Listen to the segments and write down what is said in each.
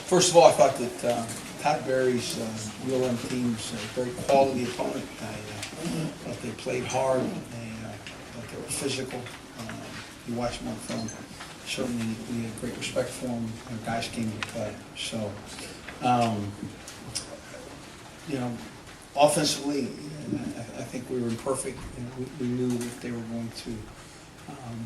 First of all, I thought that Todd Berry's ULM team's a very quality opponent. I thought they played hard. Thought they were physical. You watch them on film. Certainly, we had great respect for them. And guys came to play. So, offensively, I think we were imperfect. We knew that they were going to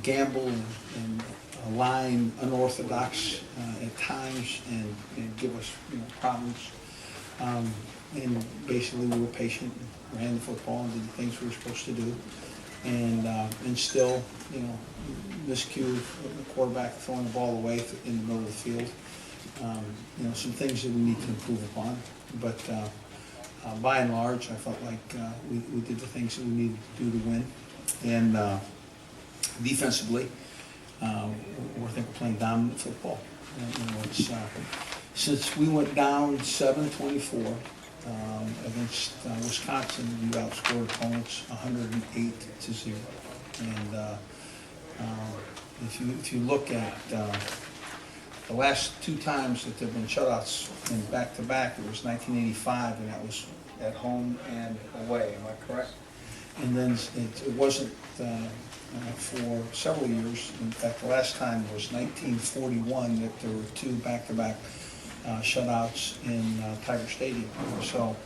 gamble and align unorthodox at times and give us problems. And basically, we were patient, and ran the football, and did the things we were supposed to do. And still, miscue the quarterback throwing the ball away in the middle of the field. Some things that we need to improve upon. But by and large, I felt like we did the things that we needed to do to win. And defensively, I think we're playing dominant football. Since we went down 7-24 against Wisconsin, we outscored opponents 108-0. And if you look at the last two times that there have been shutouts in back-to-back, it was 1985, and that was at home and away. Am I correct? And then it wasn't for several years. In fact, the last time was 1941 that there were two back-to-back shutouts in Tiger Stadium. So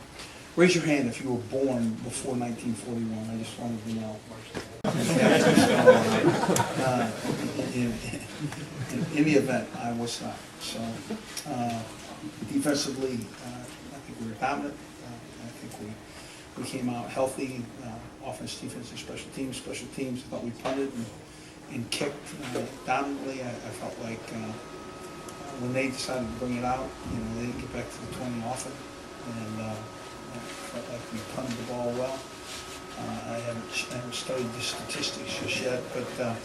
raise your hand if you were born before 1941. I just wanted to know. In the event, I was not. So defensively, I think we were dominant. I think we came out healthy. Offense, defense, and special teams. Special teams, I thought we punted and kicked dominantly. I felt like when they decided to bring it out, they didn't get back to the 20 often, and I felt like we punted the ball well. I haven't studied the statistics just yet, but I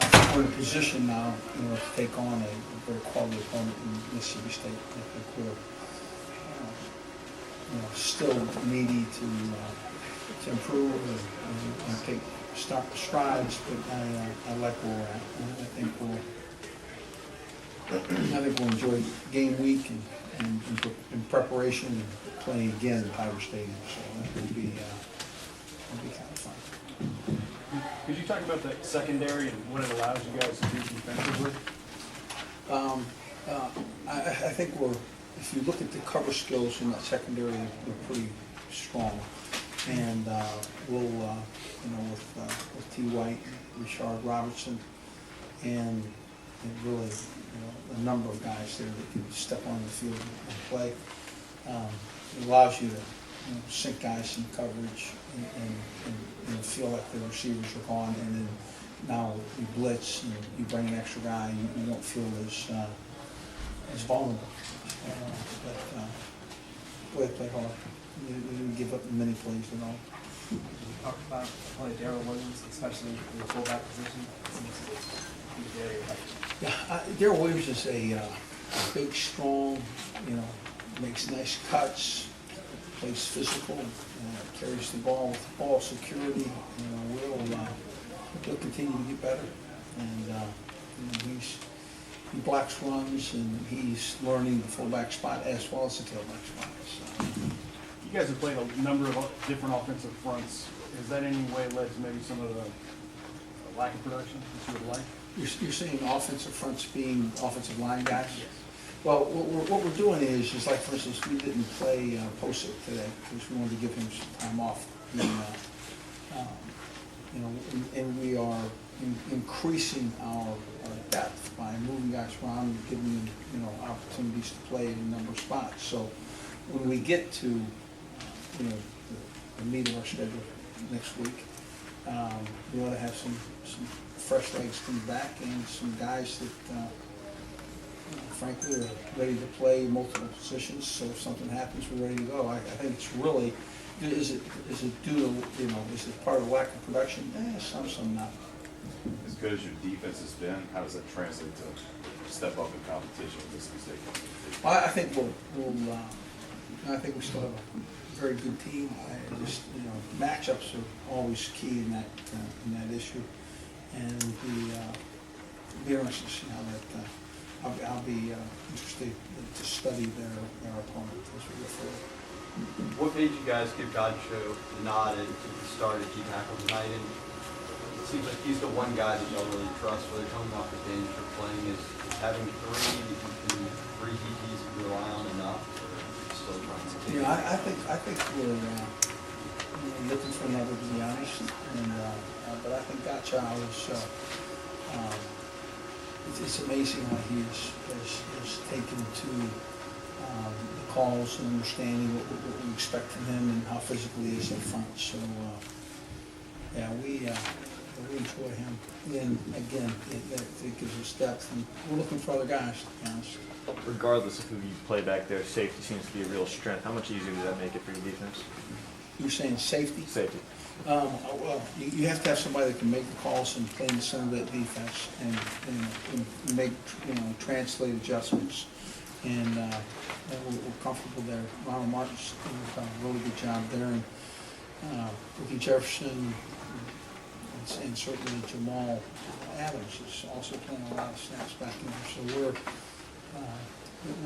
think we're in a position now, to take on a very quality opponent in Mississippi State. I think we're still needy to improve and take strides, but I like where we're at. I think we'll enjoy game week and in preparation and playing again in Tiger Stadium. So that will be kind of fun. Could you talk about the secondary and what it allows you guys to do defensively? I think if you look at the cover skills in that secondary, they're pretty strong. And we'll, with T. White, Richard Robertson, and really, a number of guys there that can step on the field and play. It allows you to sink guys in coverage and feel like the receivers are gone, and then now you blitz and you bring an extra guy, you don't feel as vulnerable. Boy, they play hard. You didn't give up many plays at all. You talked about probably Darrell Williams, especially in the fullback position. He's very effective. Yeah, Darrell Williams is a big, strong, makes nice cuts, plays physical, carries the ball with ball security. He'll continue to get better, and he blocks runs, and he's learning the fullback spot as well as the tailback spot. So. You guys have played a number of different offensive fronts. Has that in any way led to maybe some of the lack of production that you would like? You're saying offensive fronts being offensive line guys? Yes. Well, what we're doing is like, for instance, we didn't play Posick today because we wanted to give him some time off. And we are increasing our depth by moving guys around and giving them, opportunities to play in a number of spots. So when we get to, the meat of our schedule next week, we ought to have some fresh legs coming back and some guys that, frankly, are ready to play multiple positions. So if something happens, we're ready to go. I think it's really, is it due to, is it part of lack of production? Some not. As good as your defense has been, how does that translate to step up in competition with Mississippi State? Well, I think I think we still have a very good team. Matchups are always key in that issue, and it'll be interesting to see I'll be interested to study their opponent as we go forward. What made you guys give Godcho the nod and to the start at key tackle tonight? And it seems like he's the one guy that y'all really trust, whether coming off the bench or playing. Is having three DTs you can rely on enough, or still trying to You know, I think we're looking for another, to be honest. And but I think Gottschall is. It's amazing how he has taken to the calls and understanding what we expect from him and how physical he is up front. So, yeah, we enjoy him. And again, it gives us depth, and we're looking for other guys, to be honest. Regardless of who you play back there, safety seems to be a real strength. How much easier does that make it for your defense? You're saying safety? Safety. Well, you have to have somebody that can make the calls and play in the center of that defense and make, translate adjustments. And we're comfortable there. Ronald Martin's done a really good job there. And Ricky Jefferson and certainly Jamal Adams is also playing a lot of snaps back in there. So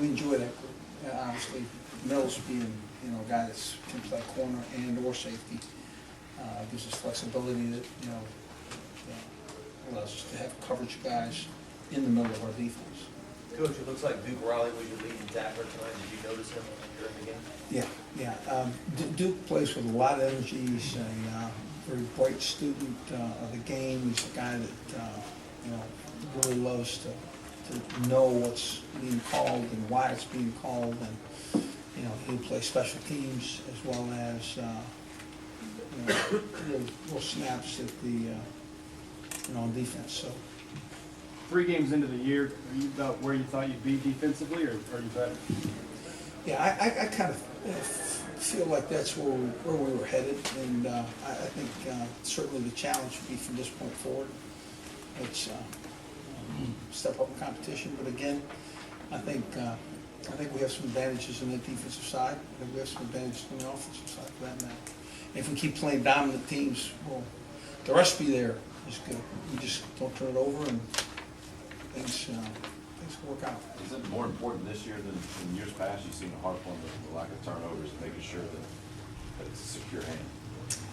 we enjoy that group. Obviously, Mills being, a guy that can play corner and or safety. Gives us flexibility that, allows us to have coverage guys in the middle of our defense. Coach, it looks like Duke Riley was your leading tackler tonight. Did you notice him during the game? Yeah. Duke plays with a lot of energy. He's a very bright student of the game. He's a guy that, really loves to know what's being called and why it's being called. And, he'll play special teams as well as, little snaps at the, on defense. So 3 games into the year, are you about where you thought you'd be defensively, or are you better? yeah, I kind of feel like that's where we were headed, and I think certainly the challenge would be from this point forward. It's step up in competition, but again, I think we have some advantages on the defensive side. I think we have some advantages on the offensive side, for that matter. If we keep playing dominant teams, well, the recipe there is good. We just don't turn it over, and things work out. Is it more important this year than in years past? You've seen a harp on the lack of turnovers and making sure that it's a secure hand.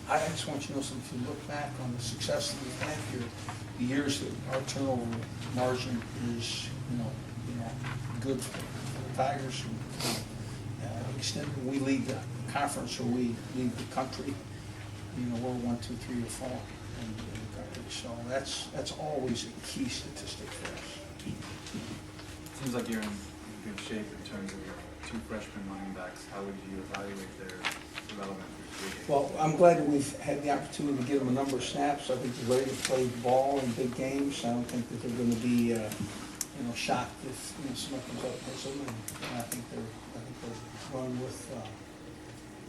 I just want you to know something. If you look back on the success that we've had here, the years that our turnover margin is, good for the Tigers. Extent we lead the conference or we lead the country, we're 1, 2, 3, or 4 in the country. So that's always a key statistic for us. Seems like you're in good shape in terms of your 2 freshman running backs. How would you evaluate their development through 3 games? Well, I'm glad that we've had the opportunity to give them a number of snaps. I think they're ready to play ball in big games. I don't think that they're going to be, shocked if someone comes up and hits them. And I think they're running with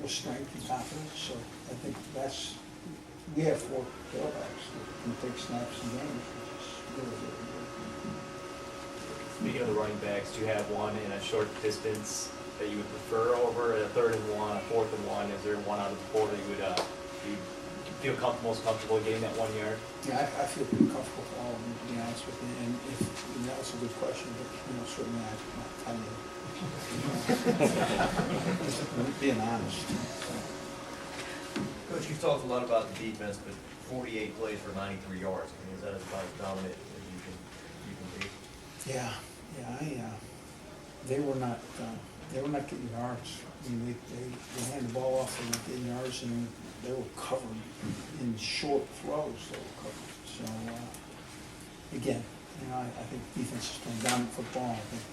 strength and confidence. So I think we have 4 tailbacks that can take snaps in games, which is really good. Speaking of the running backs, do you have one in a short distance that you would prefer over a 3rd and 1, a 4th and 1? Is there one out of the 4 that you would feel most comfortable getting that 1 yard? Yeah, I feel pretty comfortable with all of them, to be honest with you. And that's a good question, but certainly I mean, being honest. So. Coach, you've talked a lot about the defense, but 48 plays for 93 yards. I mean, is that about as dominant as you can be? Yeah. They were not getting yards. I mean, they handed the ball off, they weren't getting yards, and they were covered in short throws. They were covered. So again, I think defense is playing dominant football. I think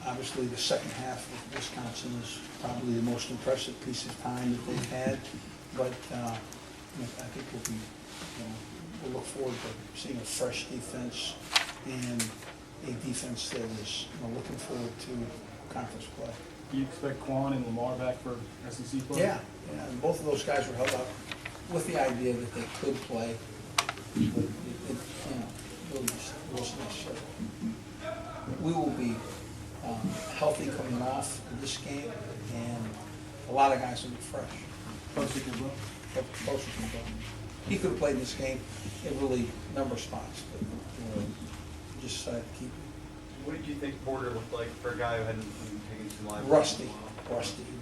obviously the second half of Wisconsin is probably the most impressive piece of time that they've had, but I think we'll look forward to seeing a fresh defense and a defense that is looking forward to conference play. Do you expect Quan and Lamar back for SEC play? Yeah, and both of those guys were held up with the idea that they could play, but it really just wasn't necessary. We will be healthy coming off of this game, and a lot of guys will be fresh. Posey as well? Posey can go. He could have played this game in really number of spots, but just decided to keep him. What did you think Porter looked like for a guy who hadn't been taking some live? Rusty,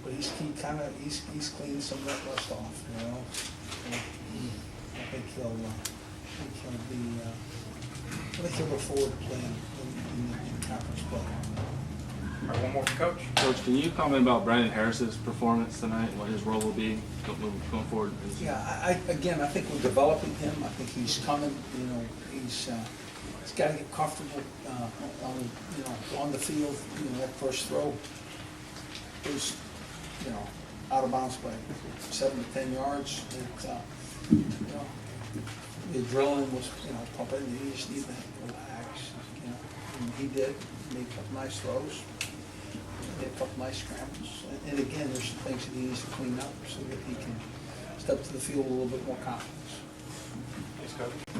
but he's cleaned some of that rust off, you know. So, I think he'll look forward to playing in conference play. All right, one more for Coach. Coach, can you comment about Brandon Harris's performance tonight, what his role will be going forward? Yeah, I think we're developing him. I think he's coming. You know, he's got to get comfortable on the field. You know, that first throw was out of bounds by 7 to 10 yards. The adrenaline was pumping. You just need to relax. And he did. Made a couple nice throws. Made a couple nice scrambles. And again, there's some things that he needs to clean up so that he can step to the field with a little bit more confidence. Thanks, Coach.